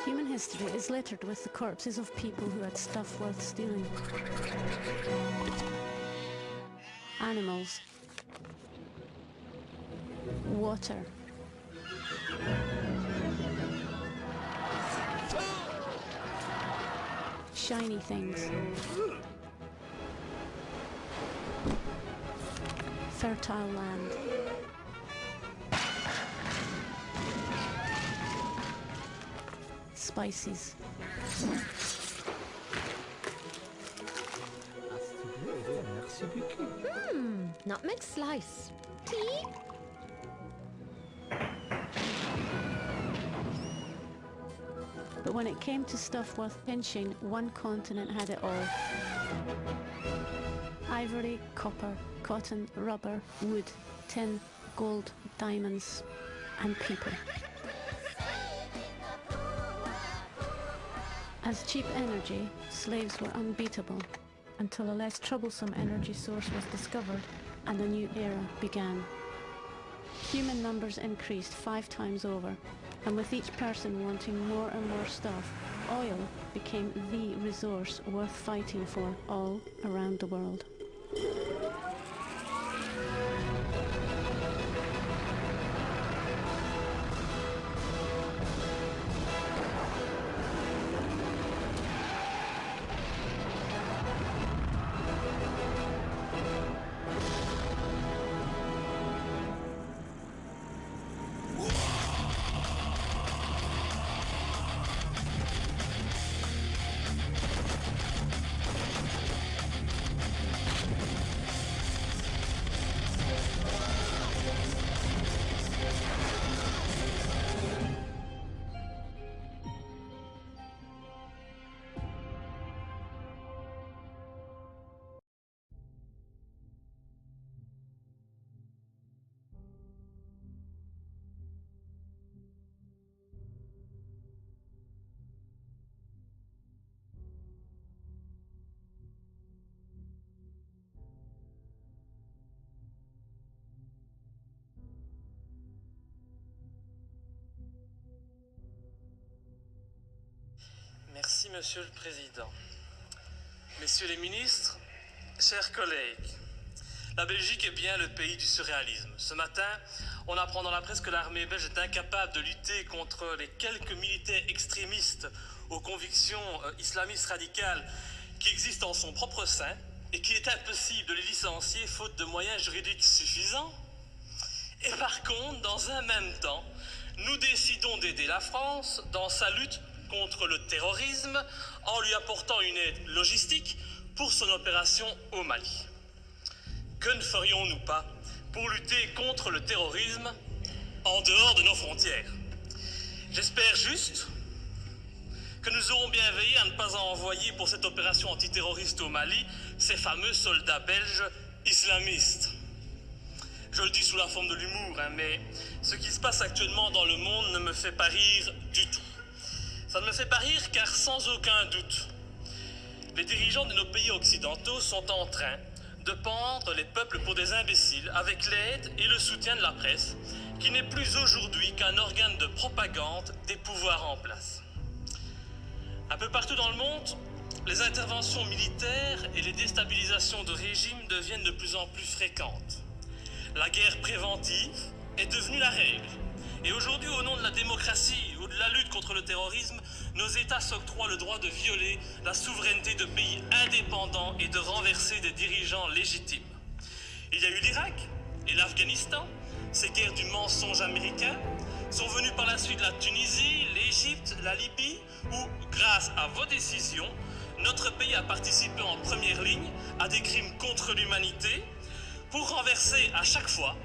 Human history is littered with the corpses of people who had stuff worth stealing. Animals. Water. Shiny things. Fertile land. Spices. Nutmeg slice. Tea? But when it came to stuff worth pinching, one continent had it all. Ivory, copper, cotton, rubber, wood, tin, gold, diamonds, and people. As cheap energy, slaves were unbeatable until a less troublesome energy source was discovered and a new era began. Human numbers increased 5 times over, and with each person wanting more and more stuff, oil became the resource worth fighting for all around the world. Merci, Monsieur le Président. Messieurs les ministres, chers collègues, la Belgique est bien le pays du surréalisme. Ce matin, on apprend dans la presse que l'armée belge est incapable de lutter contre les quelques militaires extrémistes aux convictions islamistes radicales qui existent en son propre sein et qu'il est impossible de les licencier faute de moyens juridiques suffisants. Et par contre, dans un même temps, nous décidons d'aider la France dans sa lutte contre le terrorisme en lui apportant une aide logistique pour son opération au Mali. Que ne ferions-nous pas pour lutter contre le terrorisme en dehors de nos frontières? J'espère juste que nous aurons bien veillé à ne pas envoyer pour cette opération antiterroriste au Mali ces fameux soldats belges islamistes. Je le dis sous la forme de l'humour, mais ce qui se passe actuellement dans le monde ne me fait pas rire du tout. Ça ne me fait pas rire car sans aucun doute, les dirigeants de nos pays occidentaux sont en train de pendre les peuples pour des imbéciles avec l'aide et le soutien de la presse, qui n'est plus aujourd'hui qu'un organe de propagande des pouvoirs en place. Un peu partout dans le monde, les interventions militaires et les déstabilisations de régimes deviennent de plus en plus fréquentes. La guerre préventive est devenue la règle. Et aujourd'hui, au nom de la démocratie ou de la lutte contre le terrorisme, nos États s'octroient le droit de violer la souveraineté de pays indépendants et de renverser des dirigeants légitimes. Il y a eu l'Irak et l'Afghanistan, ces guerres du mensonge américain, sont venues par la suite la Tunisie, l'Égypte, la Libye, où, grâce à vos décisions, notre pays a participé en première ligne à des crimes contre l'humanité pour renverser à chaque fois,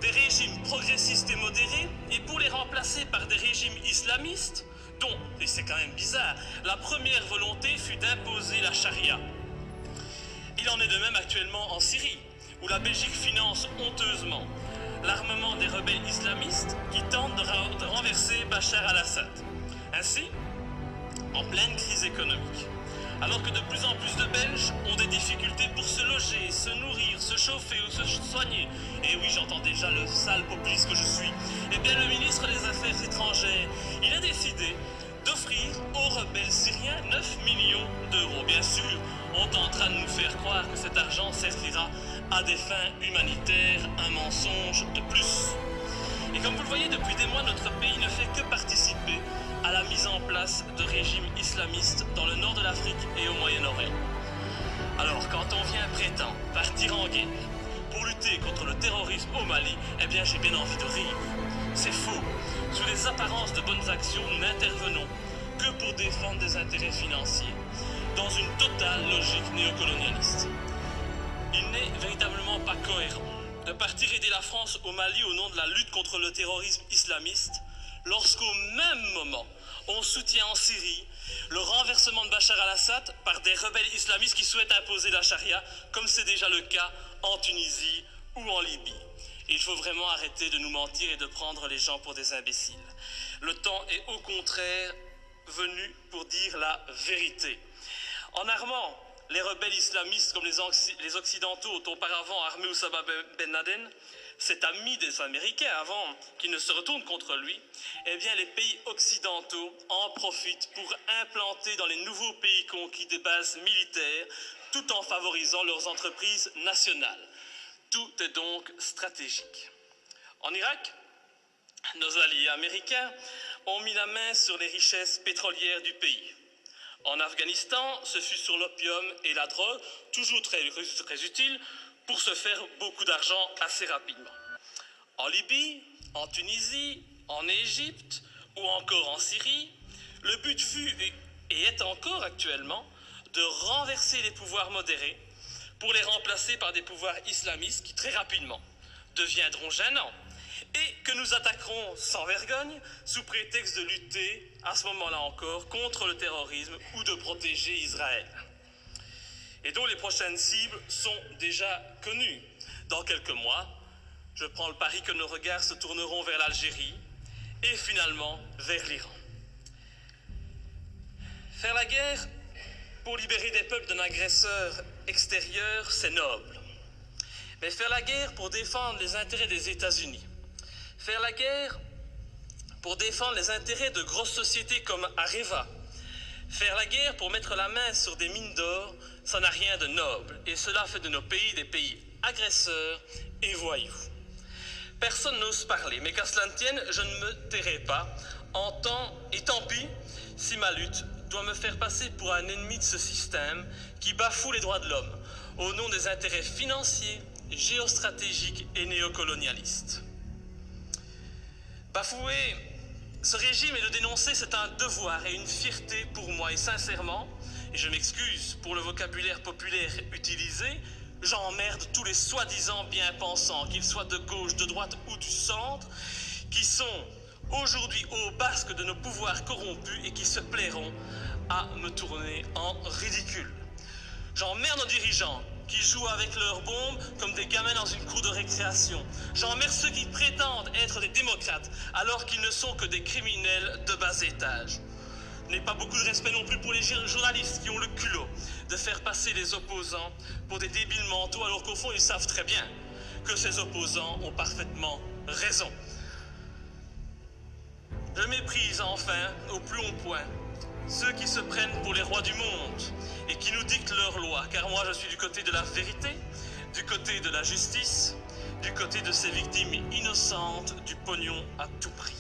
des régimes progressistes et modérés et pour les remplacer par des régimes islamistes dont, et c'est quand même bizarre, la première volonté fut d'imposer la charia. Il en est de même actuellement en Syrie, où la Belgique finance honteusement l'armement des rebelles islamistes qui tentent de renverser Bachar al-Assad. Ainsi, en pleine crise économique, alors que de plus en plus de Belges ont des difficultés pour se loger, se nourrir, se chauffer ou se soigner, soigner. Et oui, j'entends déjà le sale populiste que je suis. Eh bien, le ministre des Affaires étrangères, il a décidé d'offrir aux rebelles syriens 9 millions d'euros. Bien sûr, on est en train de nous faire croire que cet argent servira à des fins humanitaires, un mensonge de plus. Et comme vous le voyez, depuis des mois, notre pays ne fait que participer à la mise en place de régimes islamistes dans le nord de l'Afrique et au Moyen-Orient. Alors, quand on vient prétendre partir en guerre pour lutter contre le terrorisme au Mali, eh bien, j'ai bien envie de rire. C'est faux. Sous les apparences de bonnes actions, nous n'intervenons que pour défendre des intérêts financiers, dans une totale logique néocolonialiste. Il n'est véritablement pas cohérent de partir aider la France au Mali au nom de la lutte contre le terrorisme islamiste, lorsqu'au même moment, on soutient en Syrie le renversement de Bachar al-Assad par des rebelles islamistes qui souhaitent imposer la charia, comme c'est déjà le cas en Tunisie ou en Libye. Il faut vraiment arrêter de nous mentir et de prendre les gens pour des imbéciles. Le temps est au contraire venu pour dire la vérité. En armant les rebelles islamistes comme les Occidentaux ont auparavant armé Oussama Ben Laden, cet ami des Américains avant qu'ils ne se retournent contre lui, eh bien les pays occidentaux en profitent pour implanter dans les nouveaux pays conquis des bases militaires tout en favorisant leurs entreprises nationales. Tout est donc stratégique. En Irak, nos alliés américains ont mis la main sur les richesses pétrolières du pays. En Afghanistan, ce fut sur l'opium et la drogue, toujours très utiles, pour se faire beaucoup d'argent assez rapidement. En Libye, en Tunisie, en Égypte ou encore en Syrie, le but fut et est encore actuellement de renverser les pouvoirs modérés pour les remplacer par des pouvoirs islamistes qui très rapidement deviendront gênants et que nous attaquerons sans vergogne sous prétexte de lutter à ce moment-là encore contre le terrorisme ou de protéger Israël. Et dont les prochaines cibles sont déjà connues. Dans quelques mois, je prends le pari que nos regards se tourneront vers l'Algérie et finalement vers l'Iran. Faire la guerre pour libérer des peuples d'un agresseur extérieur, c'est noble. Mais faire la guerre pour défendre les intérêts des États-Unis, faire la guerre pour défendre les intérêts de grosses sociétés comme Areva, faire la guerre pour mettre la main sur des mines d'or, ça n'a rien de noble. Et cela fait de nos pays des pays agresseurs et voyous. Personne n'ose parler, mais qu'à cela ne tienne, je ne me tairai pas. Et tant pis si ma lutte doit me faire passer pour un ennemi de ce système qui bafoue les droits de l'homme au nom des intérêts financiers, géostratégiques et néocolonialistes. Bafouer ce régime et le dénoncer, c'est un devoir et une fierté pour moi. Et sincèrement, et je m'excuse pour le vocabulaire populaire utilisé, j'emmerde tous les soi-disant bien-pensants, qu'ils soient de gauche, de droite ou du centre, qui sont aujourd'hui au basque de nos pouvoirs corrompus et qui se plairont à me tourner en ridicule. J'emmerde nos dirigeants qui jouent avec leurs bombes comme des gamins dans une cour de récréation. J'emmerde ceux qui prétendent être des démocrates alors qu'ils ne sont que des criminels de bas étage. Je n'ai pas beaucoup de respect non plus pour les journalistes qui ont le culot de faire passer les opposants pour des débiles mentaux alors qu'au fond ils savent très bien que ces opposants ont parfaitement raison. Je méprise enfin au plus haut point ceux qui se prennent pour les rois du monde et qui nous dictent leurs lois, car moi je suis du côté de la vérité, du côté de la justice, du côté de ces victimes innocentes du pognon à tout prix.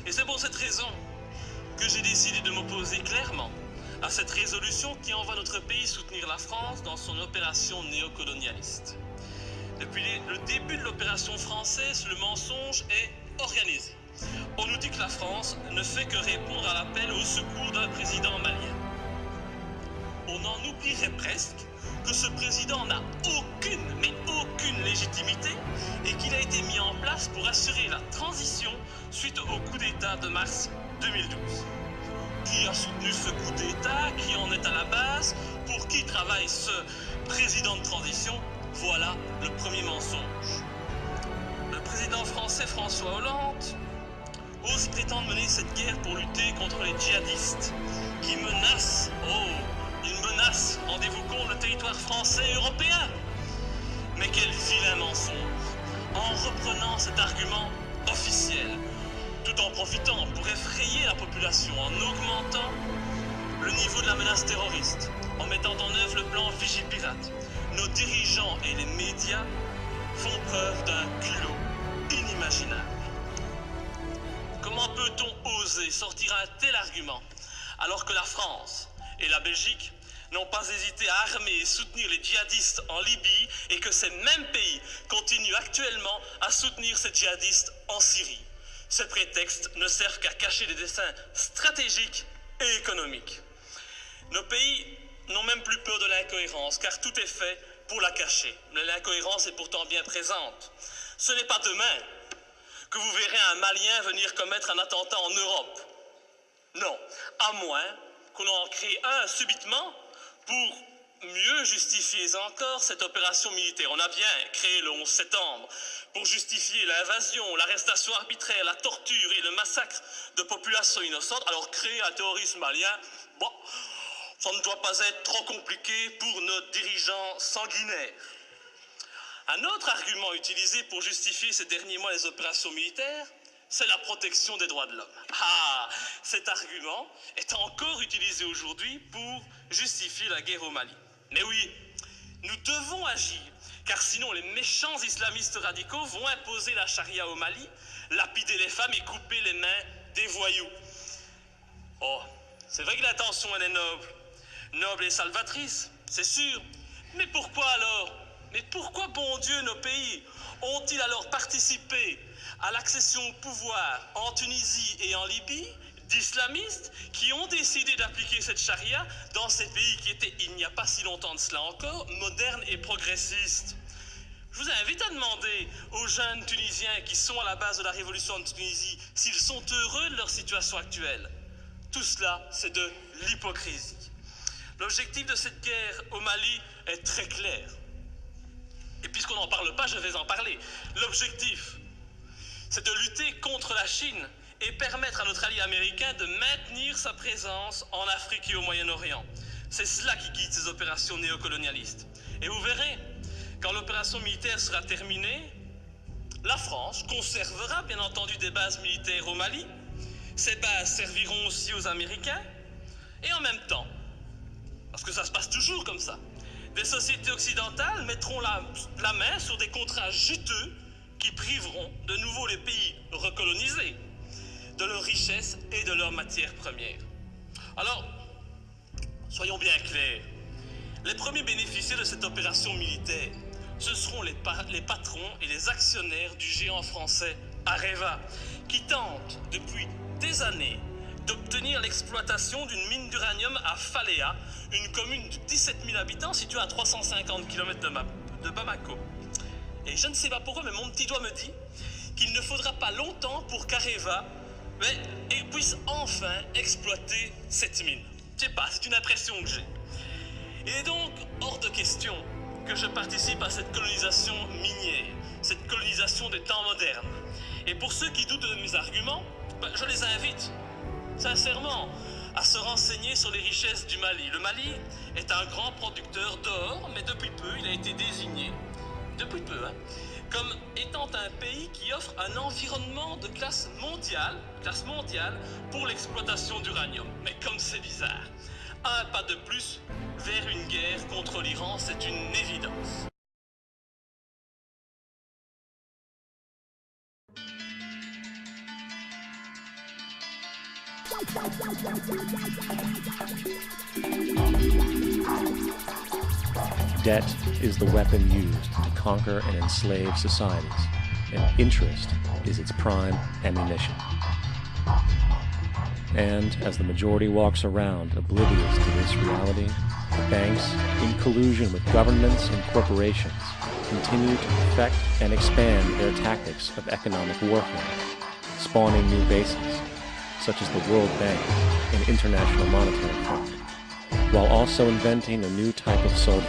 Et c'est pour cette raison que j'ai décidé de m'opposer clairement à cette résolution qui envoie notre pays soutenir la France dans son opération néocolonialiste. Depuis le début de l'opération française, le mensonge est organisé. On nous dit que la France ne fait que répondre à l'appel au secours d'un président malien. On en oublierait presque que ce président n'a aucune légitimité et qu'il a été mis en place pour assurer la transition suite au coup d'État de mars 2012. Qui a soutenu ce coup d'État? Qui en est à la base? Pour qui travaille ce président de transition? Voilà le premier mensonge. Le président français François Hollande ose prétendre mener cette guerre pour lutter contre les djihadistes qui menacent, rendez-vous compte, le territoire français et européen. Mais quel vilain mensonge! En reprenant cet argument officiel, tout en profitant pour effrayer la population, en augmentant le niveau de la menace terroriste, en mettant en œuvre le plan Vigipirate, nos dirigeants et les médias font preuve d'un culot inimaginable. Comment peut-on oser sortir un tel argument alors que la France et la Belgique n'ont pas hésité à armer et soutenir les djihadistes en Libye et que ces mêmes pays continuent actuellement à soutenir ces djihadistes en Syrie? Ces prétextes ne servent qu'à cacher des desseins stratégiques et économiques. Nos pays n'ont même plus peur de l'incohérence, car tout est fait pour la cacher. Mais l'incohérence est pourtant bien présente. Ce n'est pas demain que vous verrez un Malien venir commettre un attentat en Europe. Non, à moins qu'on en crée un subitement pour mieux justifier encore cette opération militaire. On a bien créé le 11 septembre pour justifier l'invasion, l'arrestation arbitraire, la torture et le massacre de populations innocentes. Alors créer un terrorisme malien, bon, ça ne doit pas être trop compliqué pour nos dirigeants sanguinaires. Un autre argument utilisé pour justifier ces derniers mois les opérations militaires, c'est la protection des droits de l'homme. Ah, cet argument est encore utilisé aujourd'hui pour justifier la guerre au Mali. Mais oui, nous devons agir, car sinon les méchants islamistes radicaux vont imposer la charia au Mali, lapider les femmes et couper les mains des voyous. Oh, c'est vrai que l'intention elle est noble et salvatrice, c'est sûr. Mais pourquoi alors? Mais pourquoi, bon Dieu, nos pays ont-ils alors participé à l'accession au pouvoir en Tunisie et en Libye d'islamistes qui ont décidé d'appliquer cette charia dans ces pays qui étaient, il n'y a pas si longtemps de cela encore, modernes et progressistes? Je vous invite à demander aux jeunes Tunisiens qui sont à la base de la révolution de Tunisie s'ils sont heureux de leur situation actuelle. Tout cela, c'est de l'hypocrisie. L'objectif de cette guerre au Mali est très clair. Et puisqu'on n'en parle pas, je vais en parler. L'objectif, c'est de lutter contre la Chine et permettre à notre allié américain de maintenir sa présence en Afrique et au Moyen-Orient. C'est cela qui guide ces opérations néocolonialistes. Et vous verrez, quand l'opération militaire sera terminée, la France conservera bien entendu des bases militaires au Mali. Ces bases serviront aussi aux Américains. Et en même temps, parce que ça se passe toujours comme ça, des sociétés occidentales mettront la main sur des contrats juteux qui priveront de nouveau les pays recolonisés de leurs richesses et de leurs matières premières. Alors, soyons bien clairs, les premiers bénéficiaires de cette opération militaire, ce seront les patrons et les actionnaires du géant français Areva, qui tentent depuis des années d'obtenir l'exploitation d'une mine d'uranium à Faléa, une commune de 17 000 habitants située à 350 km de Bamako. Et je ne sais pas pourquoi, mais mon petit doigt me dit qu'il ne faudra pas longtemps pour qu'Areva puisse enfin exploiter cette mine. Je sais pas, c'est une impression que j'ai. Il est donc hors de question que je participe à cette colonisation minière, cette colonisation des temps modernes. Et pour ceux qui doutent de mes arguments, je les invite sincèrement à se renseigner sur les richesses du Mali. Le Mali est un grand producteur d'or, mais depuis peu, il a été désigné, comme étant un pays qui offre un environnement de classe mondiale pour l'exploitation d'uranium. Mais comme c'est bizarre, un pas de plus vers une guerre contre l'Iran, c'est une évidence. Debt is the weapon used to conquer and enslave societies, and interest is its prime ammunition. And as the majority walks around oblivious to this reality, the banks, in collusion with governments and corporations, continue to perfect and expand their tactics of economic warfare, spawning new bases, such as the World Bank and International Monetary Fund, while also inventing a new type of soldier,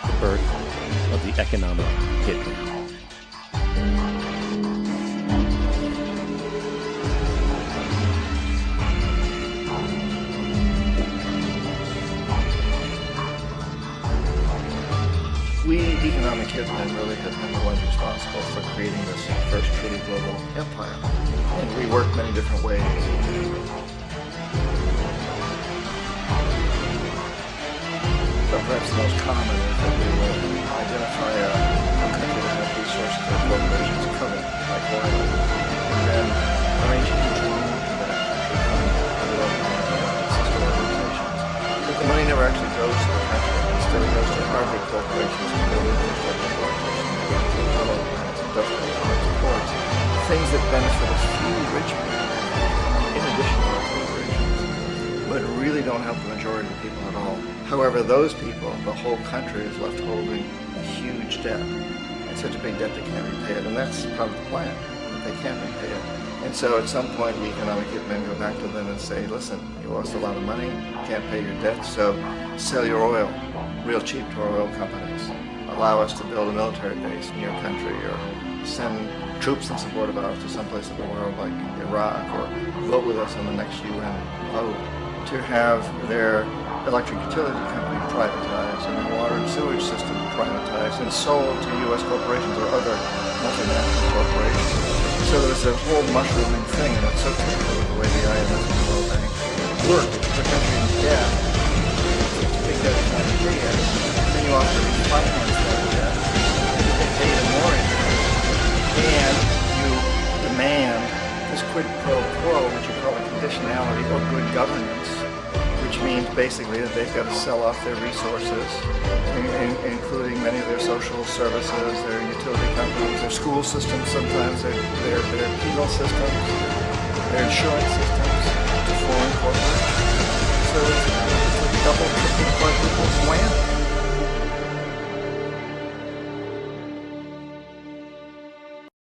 the birth of the economic hitman. we economic hitmen really have been the ones responsible for creating this first truly global empire. And we work many different ways. But perhaps the most common is that we will identify a country that has resources that corporations covet, like oil, and then arrange a huge loan to that country from development system organizations. But the money never actually goes to the country. Instead, it goes to our big corporations and build infrastructure organizations, power plants, industrial parks, ports, things that benefit a few rich people in addition to our corporations, but really don't help the majority of the people at all. However, those people, the whole country is left holding a huge debt, and such a big debt they can't repay it, and that's part of the plan, that they can't repay it. And so at some point, the economic hitmen go back to them and say, listen, you owe us a lot of money, can't pay your debt, so sell your oil real cheap to our oil companies. Allow us to build a military base in your country, or send troops in support of ours to someplace in the world like Iraq, or vote with us on the next UN vote, to have their electric utility company privatized and their water and sewage system privatized and sold to U.S. corporations or other multinational corporations. So there's a whole mushrooming thing, and it's so typical of the way the IMF and the World Bank work. If the country is debt, it's a big debt it's not pay it, then you offer to refinance that debt, they pay the more interest, and you demand this quid pro quo, which you call a conditionality or good governance, which means basically that they've got to sell off their resources, including many of their social services, their utility companies, their school systems sometimes, their penal systems, their insurance systems to foreign corporations. So it's a double, triple, quadruple whammy.